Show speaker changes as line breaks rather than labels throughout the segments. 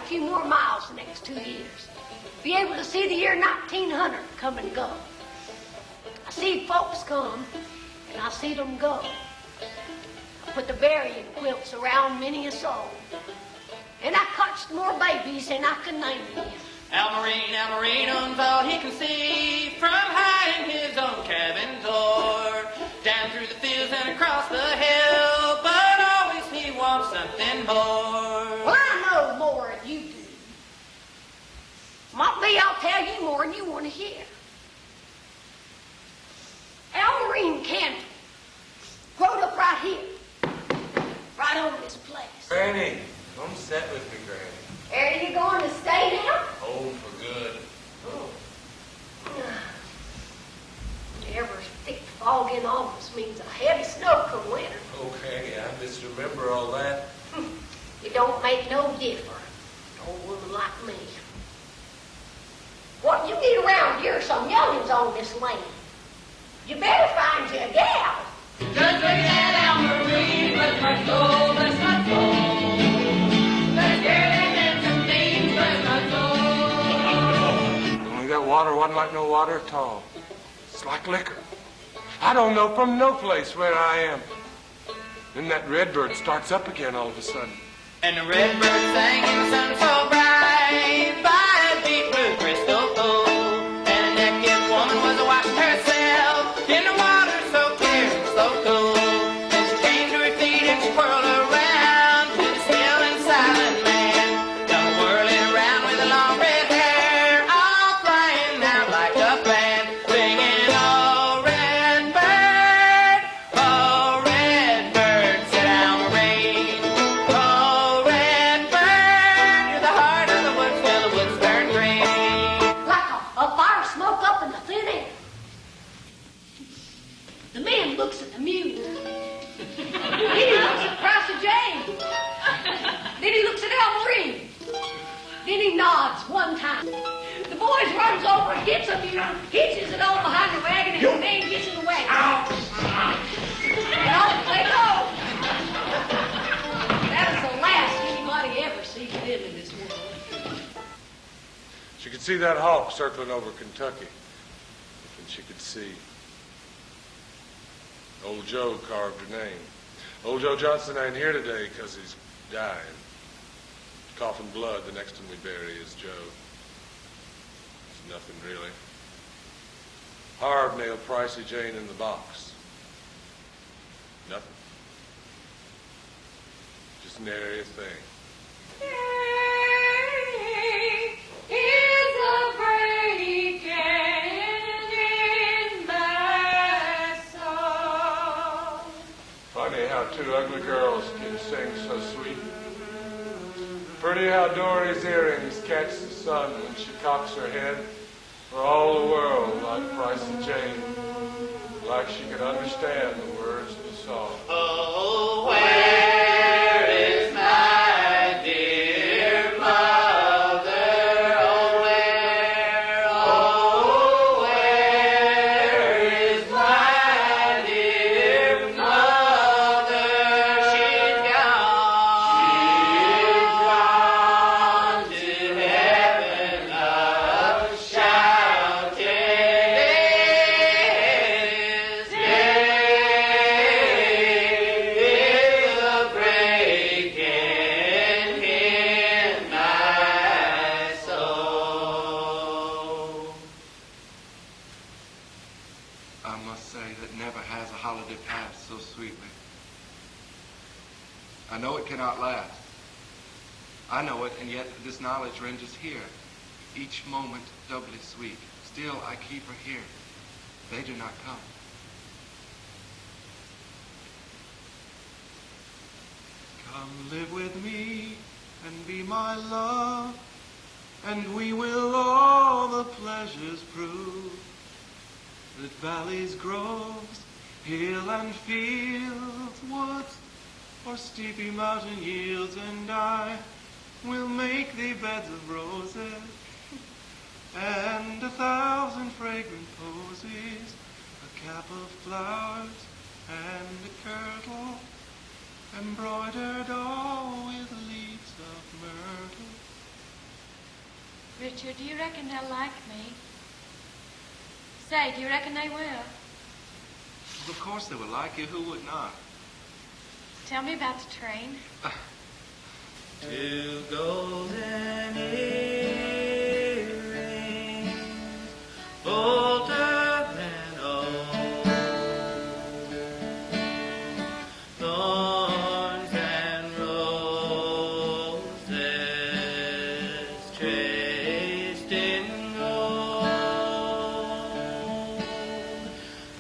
few more miles the next 2 years. Be able to see the year 1900 come and go. I see folks come, and I see them go. I put the burying quilts around many a soul, and I clutched more babies than I could name them.
Almarine owns all he can see from high in his own cabin door, down through the fields and across the hill, but always he wants something more.
Well, I know more than you do. Might be I'll tell you more than you want to hear. Almarine Canton growed up right here, right on this place.
Granny, come sit with me, Granny.
Are you going to stay now?
Oh, for good.
Oh. Ever thick fog in August means a heavy snow come winter.
Okay, I misremember all that.
It don't make no difference. An old woman like me. What you get around here, some youngins on this land. You better find you a gal.
Just look at Almarine, bless my soul, bless my soul. That girl and some things, bless my soul.
Only that water wasn't like no water at all. It's like liquor. I don't know from no place where I am. Then that redbird starts up again all of a sudden.
And the redbird sang in the sun so bright by a deep blue crystal pool. And a naked woman was washing herself in the water so clear and so cool. Then she came to her feet and she whirled around to the still and silent man. Come whirling around with a long red hair, all flying out like a fan, singing, "Oh, redbird, oh, redbird," said Almarine. "Oh, redbird, you're the heart of the woods till the woods turn green."
Like a fire smoke up in the thin air. The man looks at the mule. Then he looks at Price of Jane. Then he looks at Almarine. Then he nods one time. The boys runs over and gets a mule, hitches it on behind the wagon, and the man gets in the wagon. And off they go. That is the last anybody ever sees them in this world.
She could see that hawk circling over Kentucky. And she could see Old Joe carved her name. Old Joe Johnson ain't here today because he's dying. Coughing blood, the next one we bury is Joe. It's nothing really. Harv nailed Pricey Jane in the box. Nothing. Just nary a thing. Funny how two ugly girls can sing so sweet. Pretty how Dory's earrings catch the sun when she cocks her head for all the world like Pricey Jane, like she could understand the words of the song.
Oh, where is my dear mother? Oh, where is my dear mother? She's gone to heaven a-shouting. This day is a breaking in my soul.
I must say that never has a holiday passed so sweetly. I know it cannot last. I know it, and yet this knowledge renders here each moment doubly sweet. Still, I keep her here. They do not come. Come live with me and be my love, and we will all the pleasures prove that valleys, groves, hill and fields, woods, or steepy mountain yields, and I will make thee beds of roses and 1,000 fragrant posies, a cap of flowers and a kirtle, embroidered all with leaves of myrtle.
Richard, do you reckon they'll like me? Say, do you reckon they will?
Of course they would like you. Who would not?
Tell me about the train.
2 golden earrings, older than old, thorns and roses traced in gold,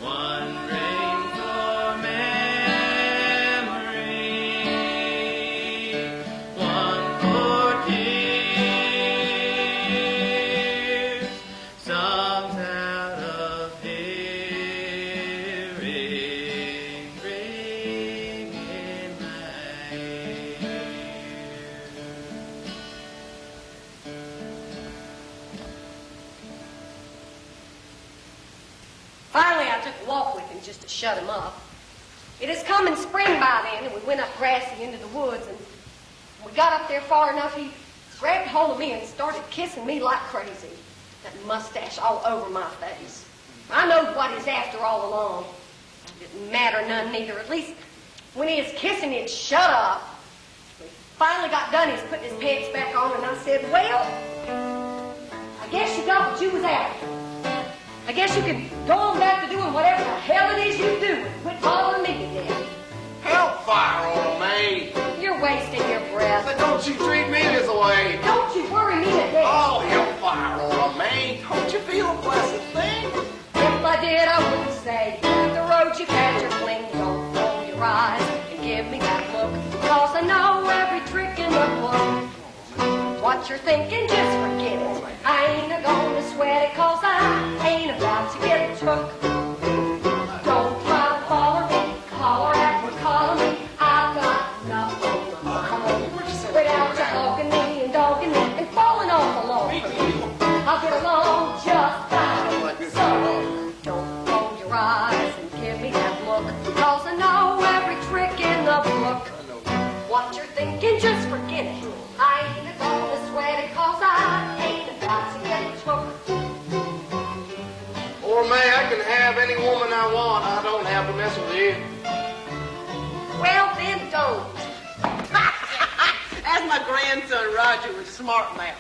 one ring for memory, one for tears, songs out of hearing, ring in my ear.
Finally, I took a walk with him just to shut him up. It is coming spring by then, and we went up grassy into the woods, and when we got up there far enough, he grabbed hold of me and started kissing me like crazy. That mustache all over my face. I knowed what he's after all along. It didn't matter none neither. At least when he was kissing, he'd shut up. We finally got done. He was putting his pants back on, and I said, well, I guess you got what you was after. I guess you could go on back to doing whatever the hell it is you do and quit bothering me to death.
Hellfire, old maid.
You're wasting your breath.
But don't you treat me this way.
Don't you worry me to death.
Oh, hellfire, old maid. Don't you feel a blessed thing?
If I did, I wouldn't say, the road you catch your fling. Don't roll your eyes and give me that look, 'cause I know every trick in the book. What you're thinking, just forget it. I ain't a-gonna sweat it, 'cause I ain't about to get took. Don't try to follow me, holler at me, call me. I've got nothing to come. Without you hugging me and dogging me and falling off along. I'll get along just fine. So, don't roll your eyes and give me that look, 'cause I know every trick in the book. What you're thinking, just forget it. I ain't a-gonna sweat it, 'cause I ain't about to get took.
Old maid, I can have any woman I want. I don't have to mess with you.
Well, then don't.
As my grandson Roger was smart mouth.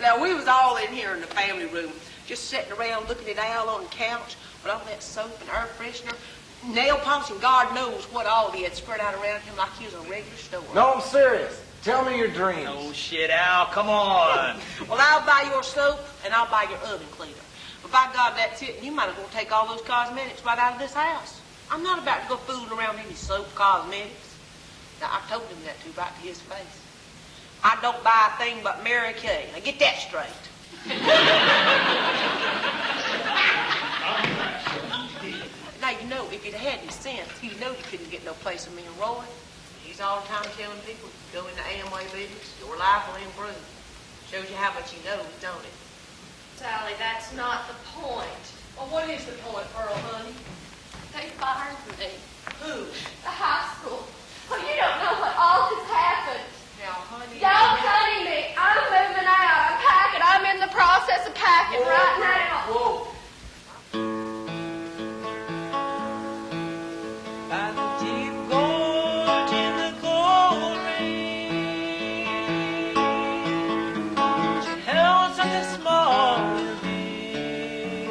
Now, we was all in here in the family room, just sitting around looking at Al on the couch with all that soap and air freshener, nail polish, and God knows what all he had spread out around him like he was a regular store.
No, I'm serious. Tell me your dreams.
Oh, shit, Al, come on.
Well, I'll buy your soap, and I'll buy your oven cleaner. But by God, that's it. You might as well take all those cosmetics right out of this house. I'm not about to go fooling around with any soap cosmetics. Now, I told him that too, right to his face. I don't buy a thing but Mary Kay. Now, get that straight. Now, you know, if he'd had any sense, he'd know he couldn't get no place with me and Roy. He's all the time telling people, go into Amway business, your life will improve. Shows you how much he knows, don't it?
Sally, that's not the point.
Well, what is the point, Pearl, honey?
They fired me.
Who?
The high school. Well, you don't know what all has happened.
Now, honey.
Don't honey me. I'm moving out. I'm packing. I'm in the process of packing right now.
Whoa.
By the deep gorge in the cold rain, she held something small with me,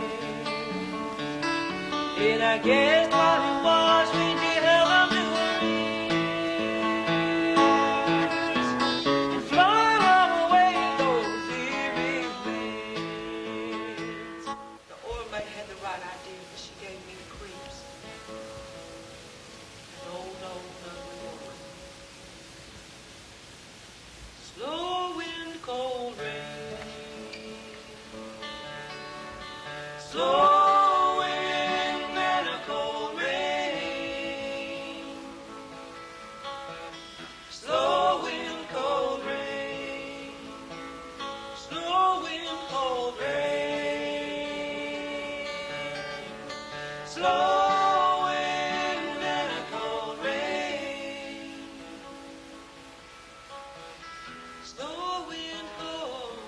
and I guess what it was when she held up to her ears and flung away those eerie winds.
The oil maid had the right idea, but she gave me the creeps. An old ugly woman.
Slow wind, cold rain. Slow wind and a cold rain. Slow wind, cold rain. Slow wind, cold rain. Slow wind and a cold rain. Slow wind, cold rain.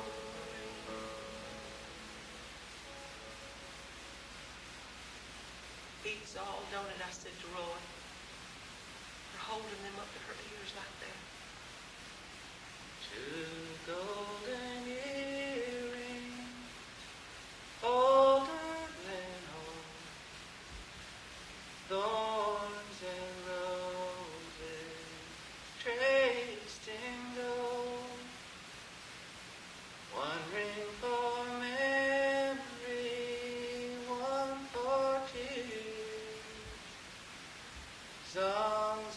these all, don't it? I said to Roy. They're holding them up to her ears like that.
2 golden earrings, older than all, thorns and roses, traced in gold. 1 ring for memory, 1 for tears, songs